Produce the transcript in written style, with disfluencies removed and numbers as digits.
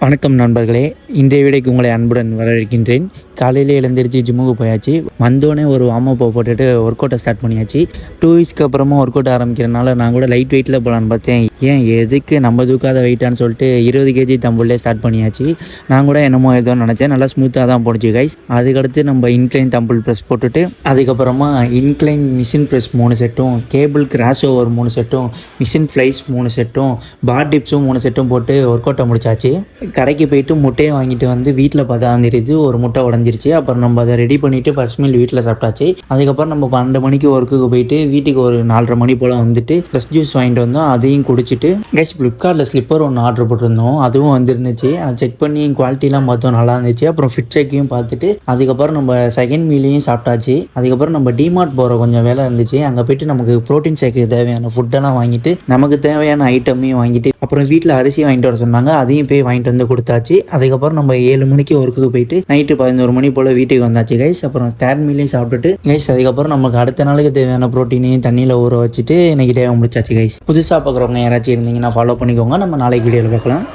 வணக்கம் நண்பர்களே, இன்றைய வீடியோக்கு உங்களை அன்புடன் வரவேற்கின்றேன். காலையிலே எழுந்திரிச்சு ஜிம்முக்கு போயாச்சு. வந்தோடனே ஒரு வார்ம் அப் போட்டுட்டு ஒர்க் அவுட்டை ஸ்டார்ட் பண்ணியாச்சு. 2 வீக்ஸ்க்கு அப்புறமா ஒர்க் அவுட் ஆரம்பிக்கிறனால நான் கூட லைட் வெயிட்டில் போகலான்னு பார்த்தேன். ஏன் எதுக்கு நம்ம தூக்காத வெயிட்டான்னு சொல்லிட்டு 20 கேஜி தம்புள்ளே ஸ்டார்ட் பண்ணியாச்சு. நான் கூட என்னமோ ஏதோ நினச்சேன், நல்லா ஸ்மூத்தாக தான் போணுச்சு கைஸ். அதுக்கடுத்து நம்ம இன்க்ளைன் தம்பிள் ப்ரெஸ் போட்டுட்டு அதுக்கப்புறமா இன்க்ளைன் மிஷின் ப்ரெஸ் 3 செட்டும், கேபிள் கிராஸ் ஓவர் 3 செட்டும், மிஷின் ஃப்ளைஸ் 3 செட்டும், பார் டிப்ஸும் 3 செட்டும் போட்டு ஒர்க் அவுட்டை முடிச்சாச்சு. கடைக்கு போயிட்டு முட்டையை வாங்கிட்டு வந்து வீட்டில் பார்த்தா தெரியுது ஒரு முட்டை உடஞ்சிருச்சு. அப்புறம் நம்ம அதை ரெடி பண்ணிவிட்டு ஃபர்ஸ்ட் மீல் வீட்டில் சாப்பிட்டாச்சு. அதுக்கப்புறம் நம்ம 12 மணிக்கு ஒர்க்குக்கு போயிட்டு வீட்டுக்கு ஒரு 4:30 மணி போல் வந்துட்டு ஃப்ரெஷ் ஜூஸ் வாங்கிட்டு வந்தோம். அதையும் குடிச்சிட்டு கைஸ் ஃப்ளிப்கார்ட்டில் ஸ்லிப்பர் ஒன்று ஆர்டர் போட்டிருந்தோம். அதுவும் வந்துருந்துச்சு. அதை செக் பண்ணி குவாலிட்டிலாம் பார்த்தோம், நல்லா இருந்துச்சு. அப்புறம் ஃபிட் செக்கையும் பார்த்துட்டு அதுக்கப்புறம் நம்ம செகண்ட் மீலையும் சாப்பிட்டாச்சு. அதுக்கப்புறம் நம்ம டிமார்ட் போகிற கொஞ்சம் வேலை இருந்துச்சு. அங்கே போயிட்டு நமக்கு ப்ரோட்டீன் ஷேக்கு தேவையான ஃபுட்டெல்லாம் வாங்கிட்டு நமக்கு தேவையான ஐட்டமையும் வாங்கிட்டு அப்புறம் வீட்டில் அரிசி வாங்கிட்டு வர சொன்னாங்க, அதையும் போய் வாங்கிட்டு வந்து கொடுத்தாச்சு. அதுக்கப்புறம் நம்ம 7 மணிக்கு ஒர்க்குக்கு போயிட்டு நைட்டு 11 மணி போல் வீட்டுக்கு வந்தாச்சு கைஸ். அப்புறம் தேர்ட் மீலையும் சாப்பிட்டுட்டு கைஸ் அதுக்கப்புறம் நமக்கு அடுத்த நாளுக்கு தேவையான ப்ரோட்டீனையும் தண்ணியில் ஊற வச்சுட்டு இன்னைக்கு டே முடிச்சாச்சு கைஸ். புதுசாக பார்க்குறவங்க யாராச்சும் இருந்தீங்கன்னா ஃபாலோ பண்ணிக்கோங்க. நம்ம நாளைக்கு வீடியோவில் பார்க்கலாம்.